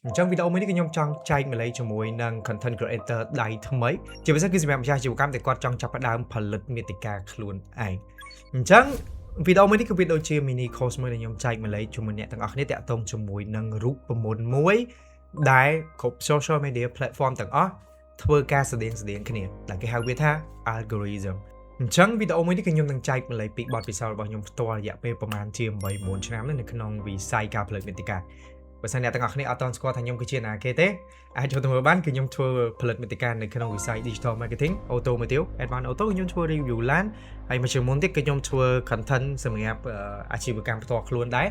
trong video mớiនេះខ្ញុំចង់ចែកម្លែកជាមួយនឹង content creator ដៃថ្មីជាពិសេសគឺសម្រាប់ម្ចាស់អាជីវកម្មដែលគាត់ចង់ចាប់ផ្ដើមផលិតមាតិកាខ្លួនឯងអញ្ចឹងវីដេអូមួយនេះគឺវាដូចជា mini course មួយដែលខ្ញុំចែកម្លែកជាមួយអ្នកទាំងអស់គ្នាតាក់ទងជាមួយនឹងរូបមន្តមួយដែលគ្រប់ social media platform ទាំងអស់ធ្វើការស្តៀងគ្នាដែលគេហៅវាថា algorithm អញ្ចឹងវីដេអូមួយនេះគឺខ្ញុំនឹងចែកម្លែកពីបទពិសោធន៍របស់ខ្ញុំផ្ទាល់រយៈពេលប្រហែលជា8-9ឆ្នាំនៅក្នុងវិស័យការផលិតមាតិកាបើសិនអ្នកទាំងអស់គ្នាអត់ទាន់ស្គាល់ថាខ្ញុំគឺជាណាគេទេអាចចូលទៅមើលបានគឺខ្ញុំធ្វើផលិតមាតិកានៅក្នុងវិស័យ digital marketing automotive advanced auto ខ្ញុំធ្វើ review ឡានហើយមួយជាមុនទៀតគឺខ្ញុំធ្វើ content សម្រាប់អាជីវកម្មផ្ទាល់ខ្លួនដែរ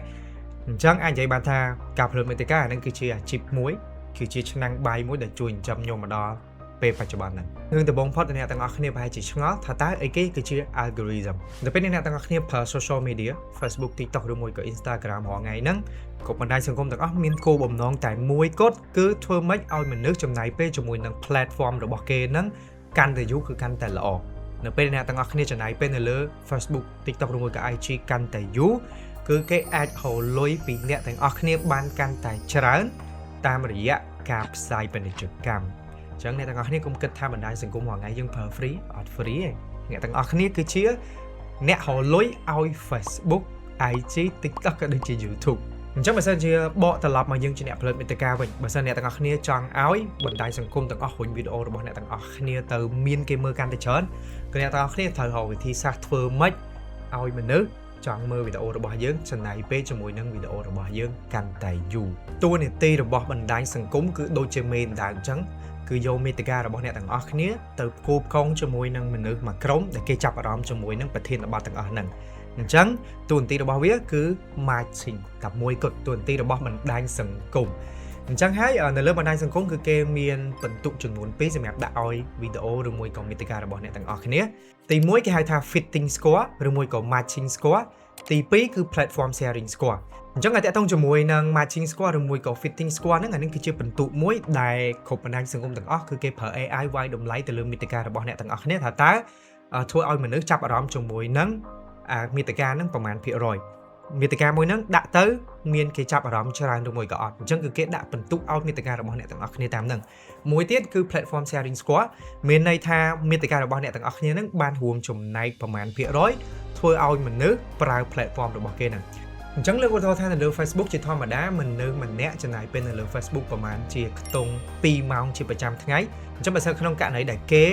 អញ្ចឹងអាចនិយាយបានថាការផលិតមាតិកាហ្នឹងគឺជាអាជីពមួយគឺជាឆ្នាំងបាយមួយដែលជួយចិញ្ចឹមខ្ញុំមកដល់ពេលបច្ចុប្បន្នហ្នឹងរឿងដំបូងផុតអ្នកទាំងអស់គ្នាប្រហែលជាឆ្ងល់ថាតើអីគេគឺជា algorithm ដល់ពេលអ្នកទាំងអស់គ្នាប្រើ social media Facebook TikTok ឬមួយក៏ Instagram រាល់ថ្ងៃហ្នឹងគ្រប់បណ្ដាញសង្គមទាំងអស់មានគោលបំណងតែមួយគត់គឺធ្វើម៉េចឲ្យមនុស្សចំណាយពេលជាមួយនឹង platform របស់គេហ្នឹងកាន់តែយូរគឺកាន់តែល្អនៅពេលអ្នកទាំងអស់គ្នាចំណាយពេលនៅលើ Facebook TikTok ឬមួយក៏ IG កាន់តែយូរគឺគេអាចហៅលុយពីអ្នកទាំងអស់គ្នាបានកាន់តែច្រើនតាមរយៈការផ្សាយពាណិជ្ជកម្មអញ្ចឹងអ្នកទាំងអស់គ្នាកុំគិតថាបណ្ដាញសង្គមរាល់ថ្ងៃយើងប្រើ free អត់ free ទេអ្នកទាំងអស់គ្នាគឺជាអ្នកហៅលុយឲ្យ Facebook IG TikTok ក៏ដូចជា YouTube អញ្ចឹងបើសិនជាបកត្រឡប់មកយើងជាអ្នកផលិតមាតិកាវិញបើសិនអ្នកទាំងអស់គ្នាចង់ឲ្យបណ្ដាញសង្គមទាំងអស់រុញវីដេអូរបស់អ្នកទាំងអស់គ្នាទៅមានគេមើលកាន់តែច្រើនគឺអ្នកទាំងអស់គ្នាត្រូវរកវិធីសាស្ត្រធ្វើម៉េចឲ្យមនុស្សចង់មើលវីដេអូរបស់យើងចំណាយពេលជាមួយនឹងវីដេអូរបស់យើងកាន់តែយូរតួនាទីរបស់បណ្ដាញសង្គមគឺដូចជាមេដៅអញ្ចឹងគឺយកមាតិការបស់អ្នកទាំងអស់គ្នាទៅផ្គូផ្គងជាមួយនឹងមនុស្សមួយក្រុមដែលគេចាប់អារម្មណ៍ជាមួយនឹងប្រធានបទទាំងអស់ហ្នឹងអញ្ចឹងតួនាទីរបស់វាគឺ matching តែមួយគត់តួនាទីរបស់បណ្ដាញសង្គមអញ្ចឹងហើយនៅលើបណ្ដាញសង្គមគឺគេមានបន្ទុកចំនួន2សម្រាប់ដាក់ឲ្យវីដេអូឬមួយក៏មាតិការបស់អ្នកទាំងអស់គ្នាទី1គេហៅថា fitting score ឬមួយក៏ matching score ទី2គឺ platform sharing score អញ្ចឹងតែតកតងជាមួយនឹង matching score ឬមួយក៏ fitting score ហ្នឹងអានេះគឺជាបន្ទុកមួយដែលគ្រប់បណ្ដាញសង្គមទាំងអស់គឺគេប្រើ AI វាយតម្លៃទៅលើមាតិការបស់អ្នកទាំងអស់គ្នាថាតើធ្វើឲ្យមនុស្សចាប់អារម្មណ៍ជាមួយនឹងមាតិកាហ្នឹងប្រមាណភាគរយមាតិកាមួយហ្នឹងដាក់ទៅមានគេចាប់អារម្មណ៍ច្រើនឬមួយក៏អត់អញ្ចឹងគឺគេដាក់បន្ទុកឲ្យមាតិការបស់អ្នកទាំងអស់គ្នាតាមហ្នឹងមួយទៀតគឺ platform sharing score មានន័យថាមាតិការបស់អ្នកទាំងអស់គ្នាហ្នឹងបានរួមចំណែកប្រមាណភាគរយធ្វើឲ្យមនុស្សប្រើ platform របស់គេហ្នឹងអញ្ចឹងលើកឧទាហរណ៍ថានៅលើ Facebook ជាធម្មតាមនុស្សម្នាក់ចំណាយពេលនៅលើ Facebook ប្រហែលជាខ្ទង់2ម៉ោងជាប្រចាំថ្ងៃអញ្ចឹងបើសិនក្នុងករណីដែលគេ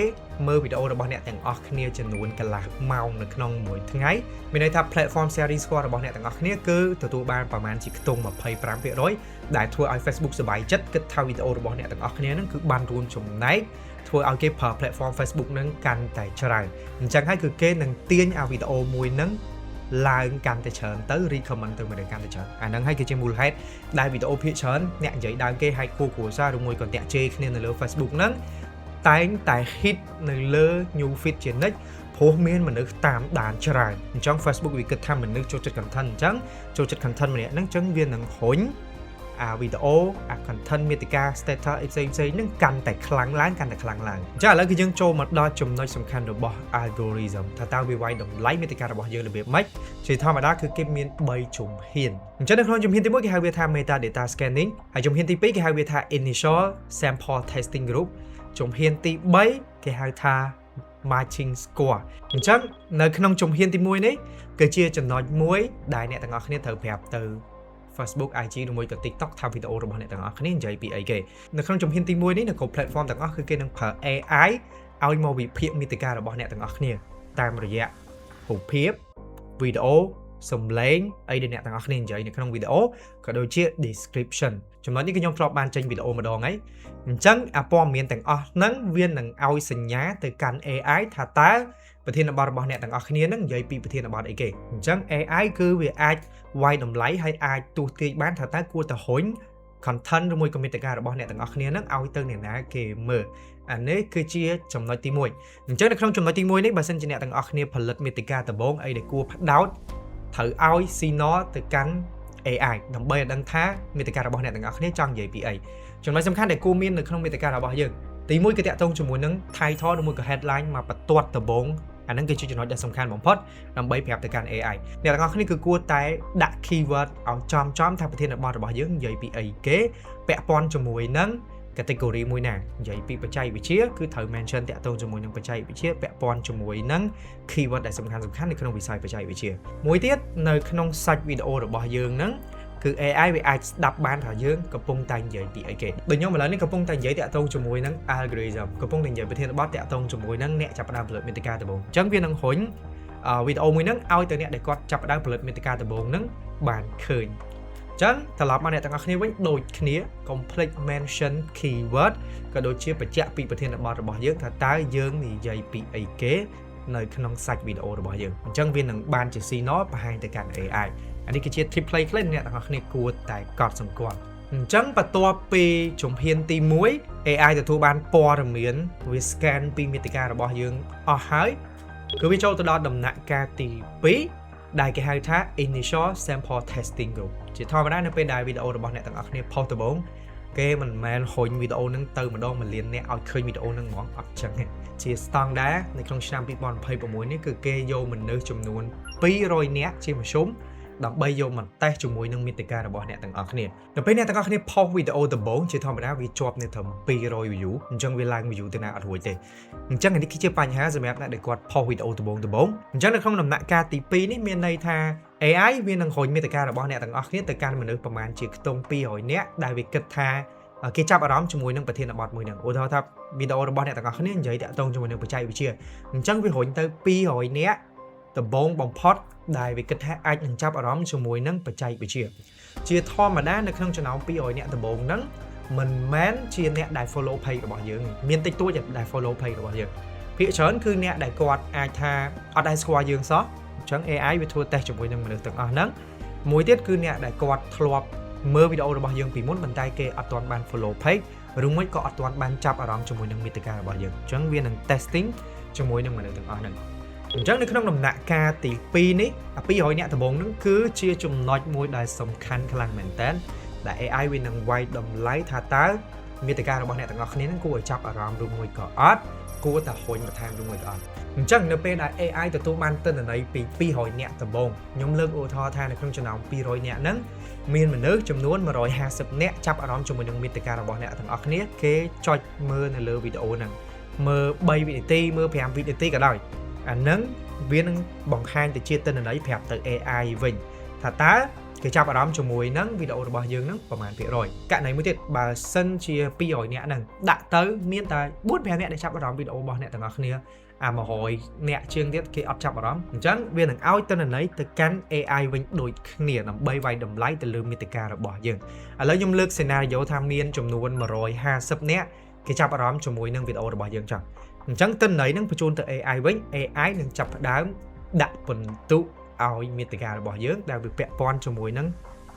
មើលវីដេអូរបស់អ្នកទាំងអស់គ្នាចំនួនកន្លះម៉ោងនៅក្នុងមួយថ្ងៃមានន័យថា platform sharing score របស់អ្នកទាំងអស់គ្នាគឺទទួលបានប្រហែលជាខ្ទង់ 25% ដែលធ្វើឲ្យ Facebook សប្បាយចិត្តគិតថាវីដេអូរបស់អ្នកទាំងអស់គ្នាហ្នឹងគឺបានរួមចំណែកធ្វើឲ្យគេប្រើ platform Facebook ហ្នឹងកាន់តែច្រើនអញ្ចឹងហើយគឺគេនឹងទាញឲ្យវីដេអូមួយហ្នឹងឡើងកាន់តែច្រើនទៅ recommend ទៅមនុស្សកាន់តែច្រើនអាហ្នឹងហើយគឺជាមូលហេតុដែលវីដេអូភាគច្រើនអ្នកនិយាយដើមគេហែកគូគ្រួសារឬមួយក៏តាក់ជេរគ្នានៅលើ Facebook ហ្នឹងតែងតែ hit នៅលើ new feed ជានិច្ចព្រោះមានមនុស្សតាមដានច្រើនអញ្ចឹង Facebook វាគិតថាមនុស្សចូលចិត្ត content អញ្ចឹងចូលចិត្ត content ម្នាក់ហ្នឹងអញ្ចឹងវានឹងរុញវីដេអូ content មាតិកា status ផ្សេងហ្នឹងកាន់តែខ្លាំងឡើងអញ្ចឹងឥឡូវគឺយើងចូលមកដល់ចំណុចសំខាន់របស់ algorithm ថាតើវាវាយតម្លៃមាតិការបស់យើងរបៀបម៉េចជាធម្មតាគឺគេមាន3ជំហានអញ្ចឹងនៅក្នុងជំហានទី1គេហៅវាថា metadata scanning ហើយជំហានទី2គេហៅវាថា initial sample testing group ជំហានទី3គេហៅថា matching score អញ្ចឹងនៅក្នុងជំហានទី1នេះគឺជាចំណុចមួយដែលអ្នកទាំងអស់គ្នាត្រូវប្រាប់ទៅFacebook IG ឬមួយក៏ TikTok ថាវីដេអូរបស់អ្នកទាំងអស់គ្នានិយាយពីអីគេនៅក្នុងជំហានទី1នេះនៅគ្រប់ platform ទាំងអស់គឺគេនឹងប្រើ AI ឲ្យមកវិភាគមាតិការបស់អ្នកទាំងអស់គ្នាតាមរយៈរូបភាពវីដេអូសំឡេងអីដែលអ្នកទាំងអស់គ្នានិយាយនៅក្នុងវីដេអូក៏ដូចជា description ចំណុចនេះគឺខ្ញុំធ្លាប់បានចេញវីដេអូម្ដងហើយអញ្ចឹងព័ត៌មានទាំងអស់ហ្នឹងវានឹងឲ្យសញ្ញាទៅកាន់ AI ថាតើប្រធានបទរបស់អ្នកទាំងអស់គ្នាហ្នឹងនិយាយពីប្រធានបទអីគេអញ្ចឹង AI គឺវាអាចវាយតម្លៃហើយអាចទស្សន៍ទាយបានថាតើគួរទៅរុញ content ឬមួយក៏មាតិការបស់អ្នកទាំងអស់គ្នាហ្នឹងឲ្យទៅអ្នកណាគេមើលអានេះគឺជាចំណុចទី1អញ្ចឹងនៅក្នុងចំណុចទី1នេះបើសិនជាអ្នកទាំងអស់គ្នាផលិតមាតិកាដំបូងអីដែលគួរផ្ដោតត្រូវឲ្យ signal ទៅកាន់ AI ដើម្បីឲ្យដឹងថាមាតិការបស់អ្នកទាំងអស់គ្នាចង់និយាយពីអីចំណុចសំខាន់ដែលគួរមាននៅក្នុងមាតិការបស់យើងទី1គឺតាក់ទងជាមួយនឹង title ឬមួយក៏ headline មកបន្ទាត់ដំបូង អាហ្នឹងគឺជាចំណុចដែលសំខាន់បំផុតដើម្បីប្រាប់ទៅកាន់ AI អ្នកទាំងអស់គ្នាគឺគួរតែដាក់ keyword ឲ្យចំថាប្រធានបទរបស់យើងនិយាយពីអីគេពាក់ព័ន្ធជាមួយនឹង category មួយណានិយាយពីបច្ចេកវិទ្យាគឺត្រូវ mention តាក់ទងជាមួយនឹងបច្ចេកវិទ្យាពាក់ព័ន្ធជាមួយនឹង keyword ដែលសំខាន់នៅក្នុងវិស័យបច្ចេកវិទ្យាមួយទៀតនៅក្នុងសាច់វីដេអូរបស់យើងហ្នឹងគឺ AI វាអាចស្ដាប់បានថាយើងកំពុងតែនិយាយពីអីគេដូចខ្ញុំឥឡូវនេះកំពុងតែនិយាយតាក់ទងជាមួយនឹង algorithm កំពុងតែនិយាយប្រធានបទតាក់ទងជាមួយនឹងអ្នកចាប់ផ្ដើមផលិតមាតិកាដំបូងអញ្ចឹងវានឹងរុញវីដេអូមួយហ្នឹងឲ្យទៅអ្នកដែលគាត់ចាប់ផ្ដើមផលិតមាតិកាដំបូងហ្នឹងបានឃើញអញ្ចឹងត្រឡប់មកអ្នកទាំងអស់គ្នាវិញដូចគ្នា complete mention keyword ក៏ដូចជាបញ្ជាក់ពីប្រធានបទរបស់យើងថាតើយើងនិយាយពីអីគេនៅក្នុងសាច់វីដេអូរបស់យើងអញ្ចឹងវានឹងបានជា signal បង្ហាញទៅកាន់ AI អានេះគឺជា tip play ខ្លីអ្នកទាំងអស់គ្នាគួរតែកត់សម្គាល់អញ្ចឹងបន្ទាប់ពីជំហានទី1 AI ទទួលបានព័ត៌មានវា scan ពីមាតិការបស់យើងអស់ហើយគឺវាចូលទៅដល់ដំណាក់កាលទី2ដែលគេហៅថា initial sample testing group ជាធម្មតានៅពេលដែលវីដេអូរបស់អ្នកទាំងអស់គ្នាផុសដំបូងគេមិនមែនហុញវីដេអូហ្នឹងទៅម្ដង1លានអ្នកឲ្យឃើញវីដេអូហ្នឹងហ្មងអត់ចឹងទេជាស្តង់ដារនៅក្នុងឆ្នាំ2026នេះគឺគេយកមនុស្សចំនួន200នាក់ជាមធ្យមដើម្បីយកមកតេស្តជាមួយនឹងមាតិការបស់អ្នកទាំងអស់គ្នាដល់ពេលអ្នកទាំងអស់គ្នាផុសវីដេអូដំបូងជាធម្មតាវាជាប់នៅត្រឹម200 view អញ្ចឹងវាឡើង view ទៅណាអត់រួចទេអញ្ចឹងនេះគឺជាបញ្ហាសម្រាប់អ្នកដែលគាត់ផុសវីដេអូដំបូងអញ្ចឹងនៅក្នុងដំណាក់កាលទី2នេះមានន័យថា AI វានឹងរុញមាតិការបស់អ្នកទាំងអស់គ្នាទៅកាន់មនុស្សប្រមាណជាខ្ទង់200នាក់ដែលវាគិតថាគេចាប់អារម្មណ៍ជាមួយនឹងប្រធានបទមួយហ្នឹងឧទាហរណ៍ថាវីដេអូរបស់អ្នកទាំងអស់គ្នានិយាយតាក់ទងជាមួយនឹងបច្ចេកវិទ្យាអញ្ចឹងវារុញទៅ200នាក់ដំបូងបំផុតដែលវាគិតថាអាចនឹងចាប់អារម្មណ៍ជាមួយនឹងបច្ចេកវិទ្យាជាធម្មតានៅក្នុងចំណោម200នាក់ដំបូងហ្នឹងមិនមែនជាអ្នកដែល follow page របស់យើងមានតិចតួចដែល follow page របស់យើងភាគច្រើនគឺអ្នកដែលគាត់អាចថាអត់ដែលស្គាល់យើងសោះអញ្ចឹង AI វាធ្វើតេស្តជាមួយនឹងមនុស្សទាំងអស់ហ្នឹងមួយទៀតគឺអ្នកដែលគាត់ធ្លាប់មើលវីដេអូរបស់យើងពីមុនប៉ុន្តែគេអត់ទាន់បាន follow page ឬមួយក៏អត់ទាន់បានចាប់អារម្មណ៍ជាមួយនឹងមាតិការបស់យើងអញ្ចឹងវានឹង testing ជាមួយនឹងមនុស្សទាំងអស់ហ្នឹងអញ្ចឹងនៅក្នុងដំណាក់កាលទី2នេះ200នាក់ដំបូងហ្នឹងគឺជាចំណុចមួយដែលសំខាន់ខ្លាំងមែនតើដែល AI វានឹងវាយតម្លៃថាតើមាតិការបស់អ្នកទាំងអស់គ្នាហ្នឹងគួរឲ្យចាប់អារម្មណ៍ឬមួយក៏អត់គួរតែហុញបន្ថែមឬមួយក៏អត់អញ្ចឹងនៅពេលដែល AI ទទួលបានទិន្នន័យពី200នាក់ដំបូងខ្ញុំលើកឧទាហរណ៍ថានៅក្នុងចំណោម200នាក់ហ្នឹងមានមនុស្សចំនួន150នាក់ចាប់អារម្មណ៍ជាមួយនឹងមាតិការបស់អ្នកទាំងអស់គ្នាគេចុចមើលនៅលើវីដេអូហ្នឹងមើល3វិនាទីមើល5វិនាទីក៏ដោយអាហ្នឹងវានឹងបង្ហាញទៅជាទិន្នន័យប្រាប់ទៅ AI វិញថាតើគេចាប់អារម្មណ៍ជាមួយនឹងវីដេអូរបស់យើងហ្នឹងប្រហែលភាគរយករណីមួយទៀតបើសិនជា200នាក់ហ្នឹងដាក់ទៅមានតែ 4-5 នាក់ដែលចាប់អារម្មណ៍វីដេអូរបស់អ្នកទាំងអស់គ្នាអា100នាក់ជាងទៀតគេអត់ចាប់អារម្មណ៍អញ្ចឹងវានឹងឲ្យទិន្នន័យទៅកាន់ AI វិញដូចគ្នាដើម្បីវាយតម្លៃទៅលើមាតិការបស់យើងឥឡូវខ្ញុំលើក scenario ថាមានចំនួន150នាក់គេចាប់អារម្មណ៍ជាមួយនឹងវីដេអូរបស់យើងចឹងអញ្ចឹងទិន្នន័យនឹងបញ្ជូនទៅ AI វិញ AI នឹងចាប់ផ្ដើមដាក់ពិន្ទុឲ្យមាតិការបស់យើងដែលវាពាក់ព័ន្ធជាមួយនឹង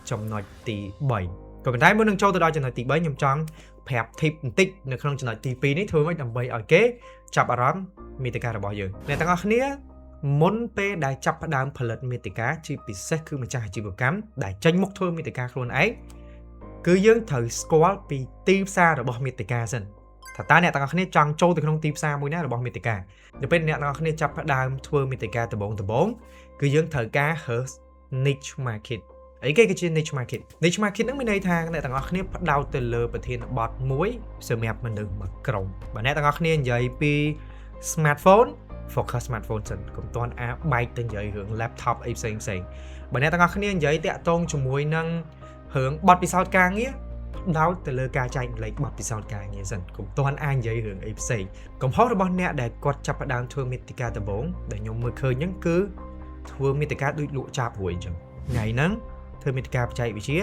ចំណុចទី3ក៏ប៉ុន្តែមុននឹងចូលទៅដល់ចំណុចទី3ខ្ញុំចង់ប្រាប់ tip បន្តិចនៅក្នុងចំណុចទី2នេះធ្វើម៉េចដើម្បីឲ្យគេចាប់អារម្មណ៍មាតិការបស់យើងអ្នកទាំងអស់គ្នាមុនពេលដែលចាប់ផ្ដើមផលិតមាតិកាជាពិសេសគឺម្ចាស់អាជីវកម្មដែលចេញមុខធ្វើមាតិកាខ្លួនឯងគឺយើងត្រូវស្គាល់ពីទីផ្សាររបស់មាតិកាសិនថាតើអ្នកទាំងអស់គ្នាចង់ចូលទៅក្នុងទីផ្សារមួយណារបស់មាតិកានៅពេលអ្នកទាំងអស់គ្នាចាប់ផ្ដើមធ្វើមាតិកាដំបូងគឺយើងត្រូវការ niche market អីគេគឺជា niche market ហ្នឹងមានន័យថាអ្នកទាំងអស់គ្នាផ្ដោតទៅលើប្រធានបទមួយសម្រាប់មនុស្សមួយក្រុមបើអ្នកទាំងអស់គ្នានិយាយពី smartphone focus smartphone សិនកុំតន់បែកទៅនិយាយរឿង laptop អីផ្សេងបើអ្នកទាំងអស់គ្នានិយាយតាក់ទងជាមួយនឹងរឿងបទពិសោធន៍ការងារផ្ដោតទៅលើការចែករំលែកបទពិសោធន៍ការងារសិនកុំតន់និយាយរឿងអីផ្សេងកំហុសរបស់អ្នកដែលគាត់ចាប់ផ្ដើមធ្វើមាតិកាដំបូងដែលខ្ញុំមើលឃើញហ្នឹងគឺធ្វើមាតិកាដូចលក់ចាប់រួយអញ្ចឹងថ្ងៃហ្នឹងធ្វើមាតិកាបច្ចេកវិទ្យា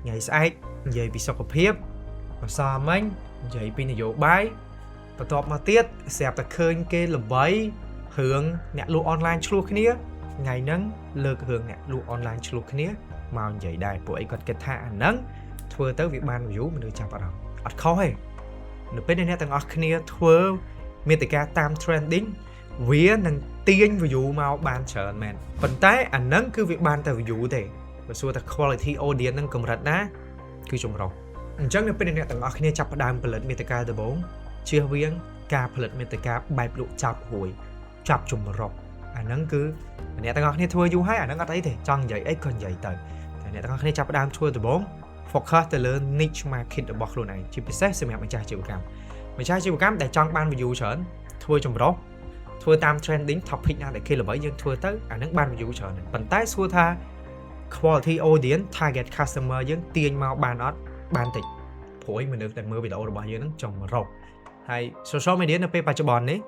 ថ្ងៃស្អែកនិយាយពីសុខភាពម្សិលមិញនិយាយពីនយោបាយបន្ទាប់មកទៀតស្រាប់តែឃើញគេល្បីរឿងអ្នកលក់អនឡាញឆ្លោះគ្នាថ្ងៃហ្នឹងលើករឿងអ្នកលក់អនឡាញឆ្លោះគ្នាមកនិយាយដែរពួកអីគាត់គិតថាអាហ្នឹងធ្វើទៅវាបាន view មនុស្សចាប់អារម្មណ៍អត់ខុសទេនៅពេលអ្នកទាំងអស់គ្នាធ្វើមាតិកាតាម trending វានឹងទាញ view មកបានច្រើនមែនប៉ុន្តែអាហ្នឹងគឺវាបានតែ view ទេបើសួរថា quality audience ហ្នឹងកម្រិតណាគឺចម្រុះអញ្ចឹងនៅពេលអ្នកទាំងអស់គ្នាចាប់ផ្ដើមផលិតមាតិកាដំបូងជៀសវាងការផលិតមាតិកាបែបលក់ចាប់រួយ ចាប់ចម្រុះអាហ្នឹងគឺអ្នកទាំងអស់គ្នាធ្វើយូរហើយអាហ្នឹងអត់អីទេចង់និយាយអីក៏និយាយទៅតែអ្នកទាំងអស់គ្នាចាប់ផ្ដើមធ្វើដំបូង focus ទៅលើ niche market របស់ខ្លួនឯងជាពិសេសសម្រាប់ម្ចាស់អាជីវកម្មដែលចង់បាន view ច្រើនធ្វើចម្រុះធ្វើតាម trending topic ណាដែលគេល្បីយើងធ្វើទៅអាហ្នឹងបាន view ច្រើនប៉ុន្តែសួរថា quality audience target customer យើងទាញមកបានអត់បានតិចព្រោះមនុស្សដែលមើលវីដេអូរបស់យើងហ្នឹងចម្រុះហើយ social media នៅពេលបច្ចុប្បន្ននេះ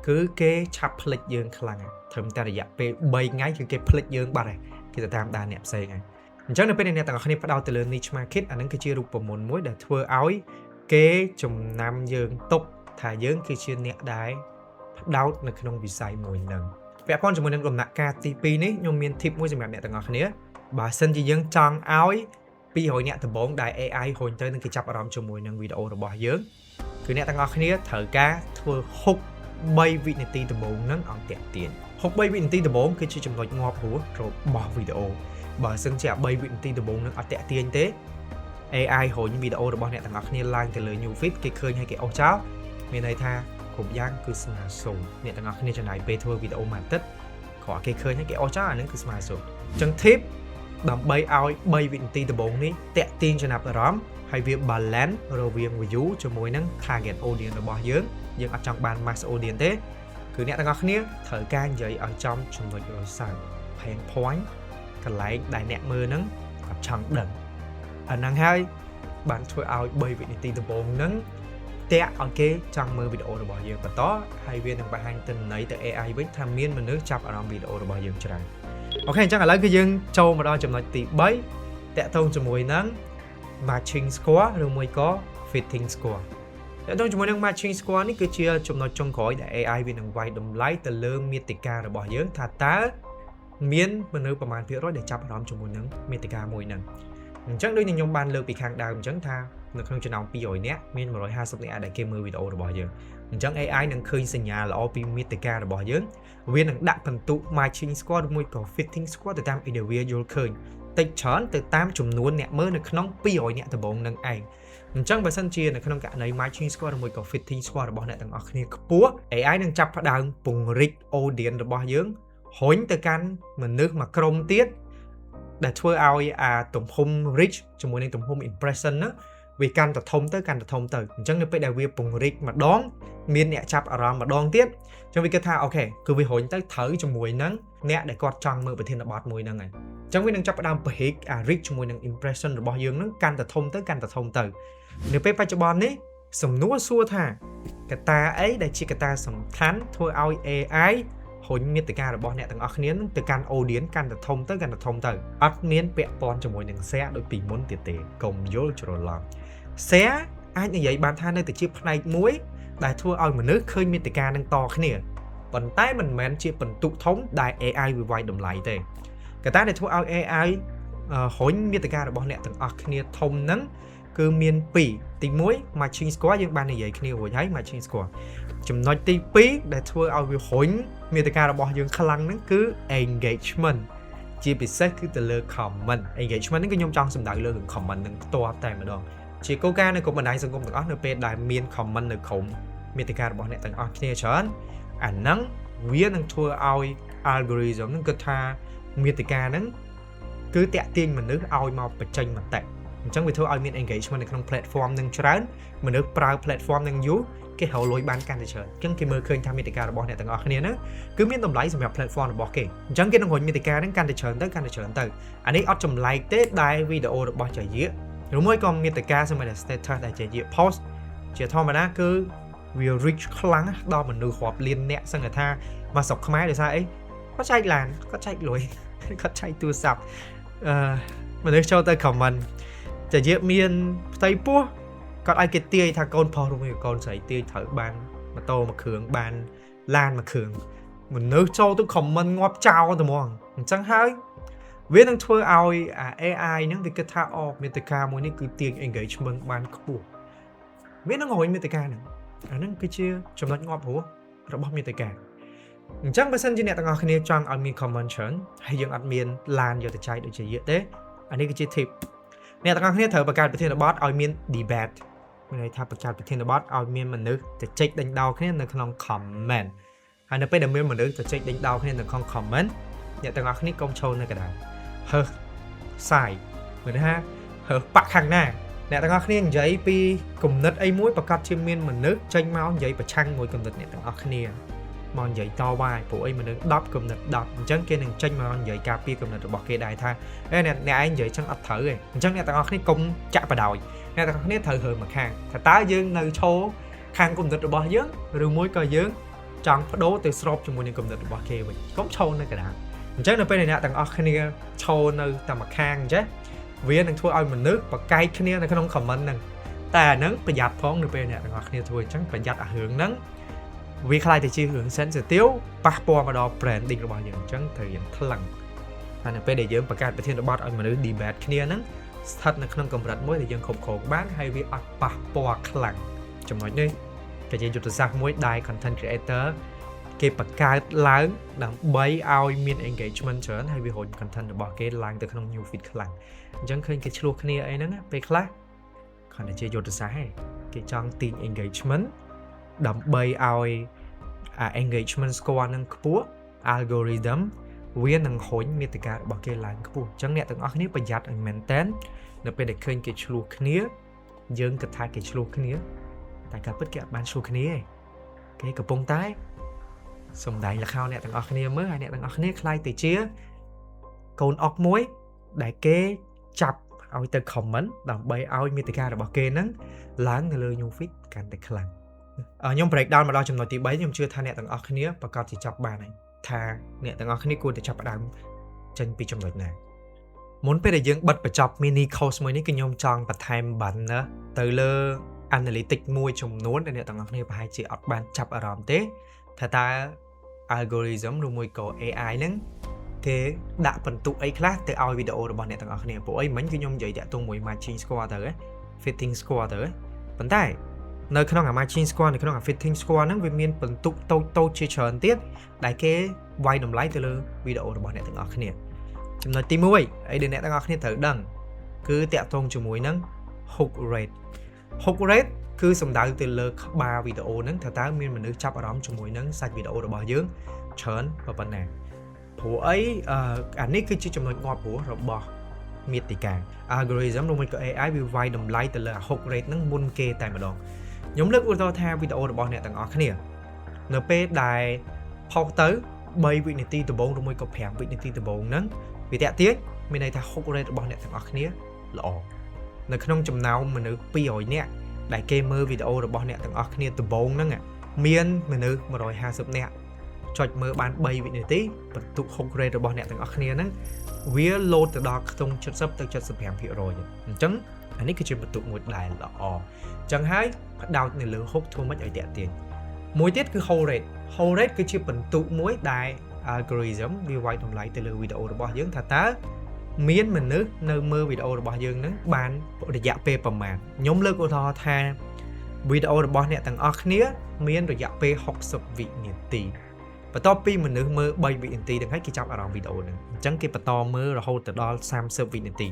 គឺគេឆាប់ផ្លិចយើងខ្លាំងត្រឹមតែរយៈពេល3ថ្ងៃគឺគេផ្លិចយើងបាត់ហើយគេទៅតាមដានអ្នកផ្សេងហើយអញ្ចឹងនៅពេលអ្នកទាំងអស់គ្នាផ្ដោតទៅលើ niche market អាហ្នឹងគឺជារូបមន្តមួយដែលធ្វើឲ្យគេចំណាំយើងទុកថាយើងគឺជាអ្នកដែលផ្ដោតនៅក្នុងវិស័យមួយហ្នឹងពាក់ព័ន្ធជាមួយនឹងដំណាក់កាលទី2នេះខ្ញុំមាន tip មួយសម្រាប់អ្នកទាំងអស់គ្នាបើសិនជាយើងចង់ឲ្យ200អ្នកដំបូងដែល AI ហុញទៅនឹងគេចាប់អារម្មណ៍ជាមួយនឹងវីដេអូរបស់យើងគឺអ្នកទាំងអស់គ្នាត្រូវការធ្វើhook 3វិនាទីដំបូងហ្នឹងឲ្យតាក់ទាញhook 3វិនាទីដំបូងគឺជាចំណុចងាប់ហួររបស់វីដេអូបើសិនជា3វិនាទីដំបូងហ្នឹងអត់តាក់ទាញទេ AI ហុញវីដេអូរបស់អ្នកទាំងអស់គ្នាឡើងទៅលើ new feed គេឃើញហើយគេអស់ចោលមានន័យថាគ្រប់យ៉ាងគឺស្មើសូន្យអ្នកទាំងអស់គ្នាចំណាយពេលធ្វើវីដេអូមួយអាទិត្យគ្រាន់គេឃើញហើយគេអស់ចោលអាហ្នឹងគឺស្មើសូន្យអញ្ចឹង tip ដើម្បីឲ្យ3វិនាទីដំបូងនេះតាក់ទាញចំណាប់អារម្មណ៍ហើយវា balance រវាង view ជាមួយនឹង target audience របស់យើងអត់ចង់បាន mass audience ទេគឺអ្នកទាំងអស់គ្នាត្រូវការនិយាយឲ្យចំចំណុចរសើប pain point កន្លែងដែលអ្នកមើលហ្នឹងអត់ចង់ដឹងអាហ្នឹងហើយបានធ្វើឲ្យ3វិនាទីដំបូងហ្នឹងតាក់ឲ្យគេចង់មើលវីដេអូរបស់យើងបន្តហើយវានឹងបង្ហាញទិន្នន័យទៅ AI វិញថាមានមនុស្សចាប់អារម្មណ៍វីដេអូរបស់យើងច្រើនអូខេអញ្ចឹងឥឡូវគឺយើងចូលមកដល់ចំណុចទី3តាក់ទងជាមួយនឹង matching score ឬមួយក៏ fitting score តាក់ទងជាមួយនឹង matching score នេះគឺជាចំណុចចុងក្រោយដែល AI វានឹងវាយតម្លៃទៅលើមាតិការបស់យើងថាតើមានមនុស្សប្រមាណភាគរយដែលចាប់អារម្មណ៍ជាមួយនឹងមាតិកាមួយហ្នឹងអញ្ចឹងដូចខ្ញុំបានលើកពីខាងដើមអញ្ចឹងថានៅក្នុងចំណោម200នាក់មាន150នាក់ដែលគេមើលវីដេអូរបស់យើងអញ្ចឹង AI នឹងឃើញសញ្ញាល្អពីមាតិការបស់យើងវានឹងដាក់ពិន្ទុ matching score ឬមួយក៏ fitting score ទៅតាម idea យល់ឃើញតិចច្រើនទៅតាមចំនួនអ្នកមើលនៅក្នុង200នាក់ដំបូងនឹងឯងអញ្ចឹងបើសិនជានៅក្នុងករណី matching score ឬមួយក៏ fitting score របស់អ្នកទាំងអស់គ្នាខ្ពស់ AI នឹងចាប់ផ្ដើមពង្រីក audience របស់យើងហុញទៅកាន់មនុស្សមួយក្រុមទៀតដែលធ្វើឲ្យទំហំ reach ជាមួយនឹងទំហំ impression ណាវាកាន់តែធំទៅអញ្ចឹងនៅពេលដែលវាពង្រីកម្ដងមានអ្នកចាប់អារម្មណ៍ម្ដងទៀតអញ្ចឹងវាគិតថាអូខេគឺវាហុញទៅត្រូវជាមួយនឹងអ្នកដែលគាត់ចង់មើលប្រធានបទមួយហ្នឹងហើយអញ្ចឹងវានឹងចាប់ផ្ដើមពង្រីកreach ជាមួយនឹង impression របស់យើងហ្នឹងកាន់តែធំទៅនៅពេលបច្ចុប្បន្ននេះសំណួរសួរថាកត្តាអីដែលជាកត្តាសំខាន់ធ្វើឲ្យ AI ហុញមាតិការបស់អ្នកទាំងអស់គ្នានឹងទៅកាន់ audience កាន់តែធំទៅអត់មានពាក់ព័ន្ធជាមួយនឹង share ដូចពីមុនទៀតទេកុំយល់ច្រឡំ share អាចនិយាយបានថានៅតែជាផ្នែកមួយដែលធ្វើឲ្យមនុស្សឃើញមាតិកានឹងតគ្នាប៉ុន្តែមិនមែនជាពិន្ទុធំដែល AI វាវាយតម្លៃទេកត្តាដែលធ្វើឲ្យ AI ហុញមាតិការបស់អ្នកទាំងអស់គ្នាធំហ្នឹងគឺមាន2ទី1 matching score យើងបាននិយាយគ្នារួចហើយ matching score ចំណុចទី2ដែលធ្វើឲ្យវាហុញមាតិការបស់យើងខ្លាំងហ្នឹងគឺ engagement ជាពិសេសគឺទៅលើ comment engagement ហ្នឹងគឺខ្ញុំចង់សម្ដៅលើ comment នឹងផ្ទាល់តែម្ដងជាគោលការណ៍នៅគ្រប់បណ្ដាញសង្គមទាំងអស់នៅពេលដែលមាន comment នៅក្រុមមាតិការបស់អ្នកទាំងអស់គ្នាច្រើនអាហ្នឹងវានឹងធ្វើឲ្យ algorithm ហ្នឹងគិតថាមាតិកាហ្នឹងគឺតាក់ទាញមនុស្សឲ្យមកបញ្ចេញមតិអញ្ចឹងវាធ្វើឲ្យមាន engagement នៅក្នុង platform នឹងច្រើនមនុស្សប្រើ platform នឹងយូរគេហៅលុយបានកាន់តែច្រើនអញ្ចឹងគេមើលឃើញថាមាតិការបស់អ្នកទាំងអស់គ្នាហ្នឹងគឺមានតម្លៃសម្រាប់ platform របស់គេអញ្ចឹងគេនឹងរុញមាតិកាហ្នឹងកាន់តែច្រើនទៅអានេះអត់ចម្លែកទេដែលវីដេអូរបស់ចាយាឬមួយក៏មាតិកាសម្រាប់ status ដែលចាយា post ជាធម្មតាគឺវា reach ខ្លាំងដល់មនុស្សរាប់លានអ្នកសឹងថាមកស្រុកខ្មែរដោយសារអីគាត់ចែកឡានគាត់ចែកលុយគាត់ចែកទូរស័ព្ទមនុស្សចូលទៅ comment ចាយាមានផ្ទៃពោះគាត់ឲ្យគេទាយថាកូនប្រុសឬមួយកូនស្រីទាយត្រូវបានម៉ូតូមួយគ្រឿងបានឡានមួយគ្រឿងមនុស្សចូលទៅ comment ងាប់ចោលតែហ្មងអញ្ចឹងហើយវានឹងធ្វើឲ្យ AI ហ្នឹងវាគិតថាមាតិកាមួយនេះគឺទាញ engagement បានខ្ពស់វានឹងរុញមាតិកាហ្នឹងអាហ្នឹងគឺជាចំណុចងាប់រស់របស់មាតិកាអញ្ចឹងបើសិនជាអ្នកទាំងអស់គ្នាចង់ឲ្យមាន comment ច្រើនហើយយើងអត់មានឡានយកទៅចែកដូចជាយៈទេអានេះគឺជា tip អ្នកទាំងអស់គ្នាត្រូវបង្កើតប្រធានបទឲ្យមាន debate មានន័យថាបង្កើតប្រធានបទឲ្យមានមនុស្សទៅជែកដេញដោលគ្នានៅក្នុង comment ហើយនៅពេលដែលមានមនុស្សទៅចុចដេញដោលគ្នានៅក្នុង comment អ្នកទាំងអស់គ្នាកុំឈរនៅកណ្ដាលហើសាយមើលថាហើបាក់ខាងណាអ្នកទាំងអស់គ្នានិយាយពីគំនិតអីមួយប្រកាសជាមានមនុស្សចេញមកនិយាយប្រឆាំងមួយគំនិតអ្នកទាំងអស់គ្នាមកនិយាយតវ៉ាព្រោះអីមនុស្ស10គំនិត10អញ្ចឹងគេនឹងចេញមកនិយាយការពារគំនិតរបស់គេដែរថាអ្នកឯងនិយាយចឹងអត់ត្រូវទេអញ្ចឹងអ្នកទាំងអស់គ្នាកុំចាក់បដ ாய் អ្នកទាំងអស់គ្នាត្រូវរើមកខាងថាតើយើងនៅឈរខាងគំនិតរបស់យើងឬមួយក៏យើងចង់បដូរទៅស្របជាមួយនឹងគំនិតរបស់គេវិញកុំឈរនៅកណ្ដាលអញ្ចឹងនៅពេលដែលអ្នកទាំងអស់គ្នាឈរនៅតែម្ខាងអញ្ចឹងវានឹងធ្វើឲ្យមនុស្សប្រកែកគ្នានៅក្នុង comment ហ្នឹងតែអាហ្នឹងប្រយ័ត្នផងនៅពេលអ្នកទាំងអស់គ្នាធ្វើអញ្ចឹងប្រយ័ត្នអារឿងហ្នឹងវាខ្លាចទៅជារឿង sensitive ប៉ះពាល់មកដល់ branding របស់យើងអញ្ចឹងត្រូវយើងថ្លឹងហើយនៅពេលដែលយើងបង្កើតប្រធានបទឲ្យមនុស្ស debate គ្នាហ្នឹងស្ថិតនៅក្នុងកម្រិតមួយដែលយើងគ្រប់គ្រងបានហើយវាអត់ប៉ះពាល់ខ្លាំងចំណុចនេះក៏ជាយុទ្ធសាស្ត្រមួយដែល content creator គេបង្កើតឡើងដើម្បីឲ្យមាន engagement ច្រើនហើយវារុញ content របស់គេឡើងទៅក្នុង new feed ខ្លាំងអញ្ចឹងឃើញគេឆ្លោះគ្នាអីហ្នឹងពេលខ្លះគ្រាន់តែជាយុទ្ធសាស្ត្រឯងគេចង់ទាញ engagement ដើម្បីឲ្យengagement score នឹងខ្ពស់ algorithm វានឹងរុញមាតិការបស់គេឡើងខ្ពស់អញ្ចឹងអ្នកទាំងអស់គ្នាប្រយ័ត្នឲ្យមែនតើនៅពេលដែលឃើញគេឆ្លោះគ្នាយើងគិតថាគេឆ្លោះគ្នាតែការពិតគេអត់បានឆ្លោះគ្នាទេគេកំពុងតែសំដែងល្ខោនអ្នកទាំងអស់គ្នាមើលហើយអ្នកទាំងអស់គ្នាខ្លាយទៅជាកូនអុកមួយដែលគេចាប់ឲ្យទៅ comment ដើម្បីឲ្យមាតិការបស់គេហ្នឹងឡើងនៅលើ new feed កាន់តែខ្លាំងខ្ញុំ break down មកដល់ចំណុចទី3ខ្ញុំជឿថាអ្នកទាំងអស់គ្នាប្រកាសជាចាប់បានហើយថាអ្នកទាំងអស់គ្នាគួរតែចាប់ផ្ដើមចេញពីចំណុចណាមុនពេលដែលយើងបិទបញ្ចប់ mini course មួយនេះគឺខ្ញុំចង់បន្ថែម banner ទៅលើ analytics មួយចំនួនដែលអ្នកទាំងអស់គ្នាប្រហែលជាអត់បានចាប់អារម្មណ៍ទេថាតើ algorithm ឬមួយក៏ AI ហ្នឹងគេដាក់បន្ទុកអីខ្លះទៅឲ្យវីដេអូរបស់អ្នកទាំងអស់គ្នាព្រោះអីមិញគឺខ្ញុំនិយាយតាក់ទងមួយ matching score ទៅ fitting score ទៅប៉ុន្តែនៅក្នុងអា matching score នៅក្នុងអា fitting score ហ្នឹងវាមានបន្ទុកតូចជាច្រើនទៀតដែលគេវាយតម្លៃទៅលើវីដេអូរបស់អ្នកទាំងអស់គ្នាចំណុចទី1អីដែលអ្នកទាំងអស់គ្នាត្រូវដឹងគឺតាក់ទងជាមួយនឹង hook rate គឺសំដៅទៅលើក្បាលវីដេអូហ្នឹងថាតើមានមនុស្សចាប់អារម្មណ៍ជាមួយនឹងសាច់វីដេអូរបស់យើងច្រើនប៉ុណ្ណាព្រោះអីអានេះគឺជាចំណុចងាប់រស់របស់មាតិកា algorithm ឬមួយក៏ AI វាវាយតម្លៃទៅលើ hook rate ហ្នឹងមុនគេតែម្ដងខ្ញុំលើកឧទាហរណ៍ថាវីដេអូរបស់អ្នកទាំងអស់គ្នានៅពេលដែលផុសទៅ3វិនាទីដំបូងឬមួយក៏5វិនាទីដំបូងហ្នឹងវាតាក់ទាញមានន័យថា hook rate របស់អ្នកទាំងអស់គ្នាល្អនៅក្នុងចំណោមមនុស្ស200នាក់ដែលគេមើលវីដេអូរបស់អ្នកទាំងអស់គ្នាដំបូងហ្នឹងមានមនុស្ស150នាក់ចុចមើលបាន3វិនាទីបន្ទុក hook rate របស់អ្នកទាំងអស់គ្នាហ្នឹងវាលោតទៅដល់ខ្ទង់70ទៅ75%អញ្ចឹងអានេះគឺជាបន្ទុកមួយដែលល្អអញ្ចឹងហើយផ្ដោតនៅលើ hook ធ្វើម៉េចឲ្យតាក់ទាញមួយទៀតគឺ hold rate គឺជាបន្ទុកមួយដែល algorithm វាវាយតម្លៃទៅលើវីដេអូរបស់យើងថាតើមានមនុស្សនៅមើលវីដេអូរបស់យើងហ្នឹងបានរយៈពេលប្រមាណខ្ញុំលើកឧទាហរណ៍ថាវីដេអូរបស់អ្នកទាំងអស់គ្នាមានរយៈពេល60វិនាទីបន្ទាប់ពីមនុស្សមើល3វិនាទីទាំងហើយគេចាប់អារម្មណ៍វីដេអូហ្នឹងអញ្ចឹងគេបន្តមើលរហូតទៅដល់30វិនាទី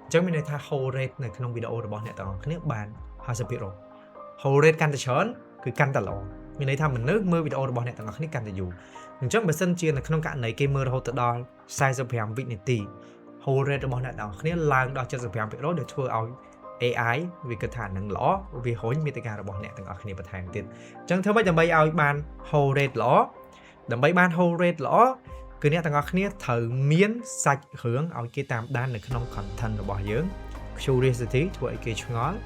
អញ្ចឹងមានន័យថា hold rate នៅក្នុងវីដេអូរបស់អ្នកទាំងអស់គ្នាបាន 50% hold rate កាន់តែច្រើនគឺកាន់តែល្អមានន័យថាមនុស្សមើលវីដេអូរបស់អ្នកទាំងអស់គ្នាកាន់តែយូរអញ្ចឹងបើសិនជានៅក្នុងករណីគេមើលរហូតទៅដល់45វិនាទី hold rate របស់អ្នកទាំងអស់គ្នាឡើងដល់ 75% ដែលធ្វើឲ្យ AI វាគិតថានឹងល្អវារុញមាតិការបស់អ្នកទាំងអស់គ្នាបន្ថែមទៀតអញ្ចឹងធ្វើម៉េចដើម្បីឲ្យបាន hold rate ល្អដើម្បីបាន hold rate ល្អគឺអ្នកទាំងអស់គ្នាត្រូវមានសាច់រឿងឲ្យគេតាមដាននៅក្នុង content របស់យើង curiosity ធ្វើឲ្យគេឆ្ងល់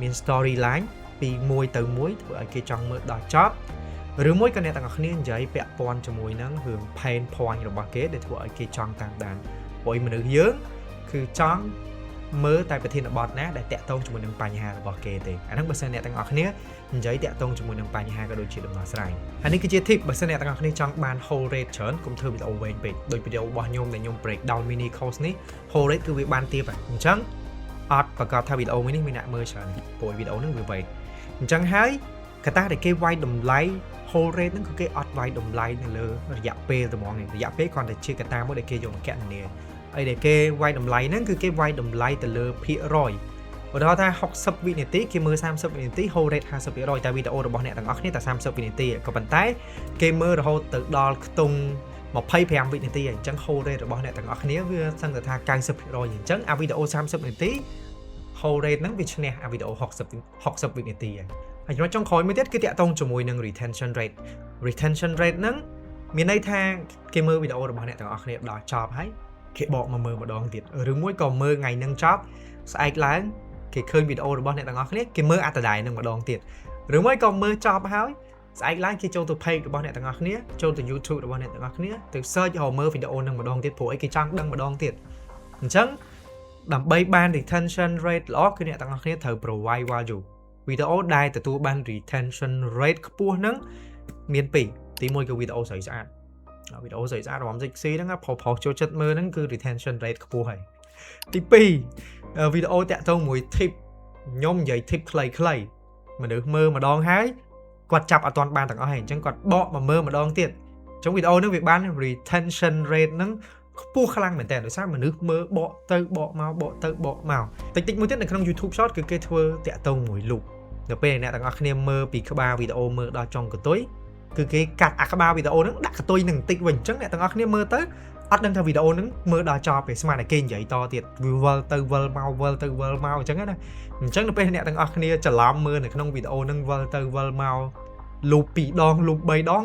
មាន storyline ពីមួយទៅមួយធ្វើឲ្យគេចង់មើលដល់ចប់ឬមួយក៏អ្នកទាំងអស់គ្នានិយាយពាក់ព័ន្ធជាមួយនឹងរឿង pain point របស់គេដែលធ្វើឲ្យគេចង់តាមដានព្រោះមនុស្សយើងគឺចង់មើលតែប្រធានបទណាដែលតាក់ទងជាមួយនឹងបញ្ហារបស់គេទេអាហ្នឹងបើសិនអ្នកទាំងអស់គ្នានិយាយតាក់ទងជាមួយនឹងបញ្ហាក៏ដូចជាដំណោះស្រាយហើយនេះគឺជា tip បើសិនអ្នកទាំងអស់គ្នាចង់បាន hold rate ច្រើនកុំធ្វើវីដេអូវែងពេកដូចវីដេអូរបស់ខ្ញុំដែលខ្ញុំ break down mini course នេះ hold rate គឺវាបានទាបអញ្ចឹងអត់ប្រកាសថាវីដេអូមួយនេះមានអ្នកមើលច្រើនព្រោះវីដេអូហ្នឹងវាវែងអញ្ចឹងហើយកត្តាដែលគេវាយតម្លៃ hold rate ហ្នឹងគឺគេអត់វាយតម្លៃនៅលើរយៈពេលតែហ្មងរយៈពេលគ្រាន់តែជាកត្តាមួយដែលគេយកមកគណនាហើយដែលគេវាយតម្លៃហ្នឹងគឺគេវាយតម្លៃទៅលើភាគរយ ឧទាហរណ៍ថា60វិនាទីគេមើល30វិនាទី hold rate 50% តែវីដេអូរបស់អ្នកទាំងអស់គ្នាតែ30វិនាទីក៏ប៉ុន្តែគេមើលរហូតទៅដល់ខ្ទង់25វិនាទីអញ្ចឹង hold rate របស់អ្នកទាំងអស់គ្នាវាសឹងតែថា 90% អញ្ចឹងអាវីដេអូ30វិនាទី hold rate ហ្នឹងវាឈ្នះអាវីដេអូ60វិនាទីហើយចំណុចចុងក្រោយមួយទៀតគឺតាក់ទងជាមួយនឹង retention rate ហ្នឹងមានន័យថាគេមើលវីដេអូរបស់អ្នកទាំងអស់គ្នាដល់ចប់ហើយគេបកមកមើលម្ដងទៀតឬមួយក៏មើលថ្ងៃហ្នឹងចប់ស្អែកឡើងគេឃើញវីដេអូរបស់អ្នកទាំងអស់គ្នាគេមើលអត្តដៃនឹងម្ដងទៀតឬមួយក៏មើលចប់ហើយស្អែកឡើងគេចូលទៅ page របស់អ្នកទាំងអស់គ្នាចូលទៅ YouTube របស់អ្នកទាំងអស់គ្នាទៅ search រកមើលវីដេអូនឹងម្ដងទៀតព្រោះអីគេចង់ដឹងម្ដងទៀតអញ្ចឹងដើម្បីបាន retention rate ល្អគឺអ្នកទាំងអស់គ្នាត្រូវ provide value វីដេអូដែលទទួលបាន retention rate ខ្ពស់ហ្នឹងមានពីរទី1គឺវីដេអូស្រីស្អាតវីដេអូស្រីស្អាតរបស់ Zixi ហ្នឹងផុសចូលចិត្តមើលហ្នឹងគឺ retention rate ខ្ពស់ហើយទី2វីដេអូតាក់ទងមួយ tip ខ្ញុំនិយាយ tip ខ្លីៗមនុស្សមើលម្ដងហើយគាត់ចាប់អត់ទាន់បានទាំងអស់ហើយអញ្ចឹងគាត់បកមកមើលម្ដងទៀតអញ្ចឹងវីដេអូហ្នឹងវាបាន retention rate ហ្នឹងខ្ពស់ខ្លាំងមែនតើដោយសារមនុស្សមើលបកទៅបកមកបកទៅបកមកតិចមួយទៀតនៅក្នុង YouTube Short គឺគេធ្វើតាក់ទងមួយ loop ដល់ពេលអ្នកទាំងអស់គ្នាមើលពីក្បាលវីដេអូមើលដល់ចុងកតុយគឺគេកាត់អាក្បាលវីដេអូហ្នឹងដាក់កតុយនឹងបន្តិចវិញអញ្ចឹងអ្នកទាំងអស់គ្នាមើលទៅអត់ដឹងថាវីដេអូហ្នឹងមើលដល់ចប់ទេស្មានតែគេនិយាយតទៀតវាវិលទៅវិលមកវិលទៅវិលមកអញ្ចឹងណាអញ្ចឹងដល់ពេលអ្នកទាំងអស់គ្នាច្រឡំមើលនៅក្នុងវីដេអូហ្នឹងវិលទៅវិលមក loop 2ដង loop 3ដង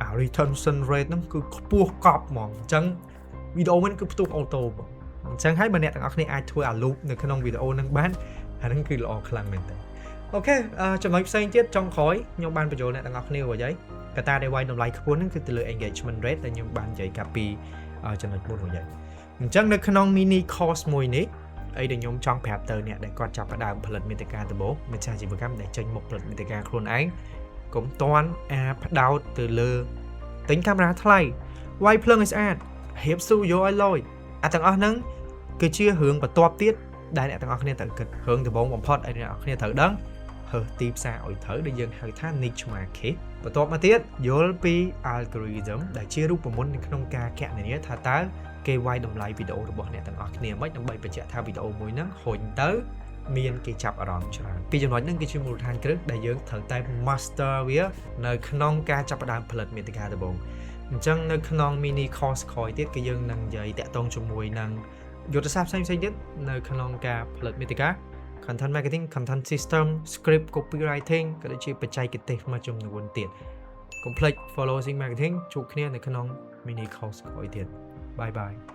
អា retention rate ហ្នឹងគឺខ្ពស់កប់ហ្មងអញ្ចឹងវីដេអូហ្នឹងគឺផ្ទុកអូតូអញ្ចឹងហើយបើអ្នកទាំងអស់គ្នាអាចធ្វើអា loop នៅក្នុងវីដេអូហ្នឹងបានអាហ្នឹងគឺល្អខ្លាំងមែនតើអូខេចំណុចផ្សេងទៀតចុងក្រោយខ្ញុំបានបញ្ចូលអ្នកទាំងអស់គ្នារួចហើយកត្តាដែលវាយតម្លៃខ្ពស់ហ្នឹងគឺទៅលើ engagement rate ដែលខ្ញុំបាននិយាយកាលពីចំណុចមុនរួចហើយអញ្ចឹងនៅក្នុង mini course មួយនេះអីដែលខ្ញុំចង់ប្រាប់ទៅអ្នកដែលគាត់ចាប់ផ្ដើមផលិតមាតិកាដំបូងម្ចាស់អាជីវកម្មដែលចេញមកផលិតមាតិកាខ្លួនឯងកុំតាន់ផ្ដោតទៅលើទិញកាមេរ៉ាថ្លៃវាយភ្លើងឲ្យស្អាតរៀបស៊ូយោឲ្យលយអាទាំងអស់ហ្នឹងគឺជារឿងបន្ទាប់ទៀតដែលអ្នកទាំងអស់គ្នាត្រូវគិតរឿងដំបូងបំផុតឲ្យអ្នកទាំងអស់គ្នាត្រូវដឹងហើទីផ្សារឲ្យត្រូវដែលយើងហៅថា niche market បន្ទាប់មកទៀតយល់ពី algorithm ដែលជារូបមន្តនៅក្នុងការគណនាថាតើគេវាយតម្លៃវីដេអូរបស់អ្នកទាំងអស់គ្នាមិនដើម្បីបញ្ជាក់ថាវីដេអូមួយហ្នឹងហុញទៅមានគេចាប់អារម្មណ៍ច្រើនពីចំណុចហ្នឹងគឺជាមូលដ្ឋានគ្រឹះដែលយើងត្រូវតែ master វានៅក្នុងការចាប់ផ្ដើមផលិតមាតិកាដំបូងអញ្ចឹងនៅក្នុង mini course ក្រោយទៀតគឺយើងនឹងនិយាយតាក់ទងជាមួយនឹងយុទ្ធសាស្ត្រផ្សេងៗទៀតនៅក្នុងការផលិតមាតិកា content marketing content system script copywriting ក៏ដូចជាបច្ចេកទេសមួយចំនួនទៀតកុំភ្លេច follow Zing marketing ជួបគ្នានៅក្នុង mini course ក្រោយទៀត bye bye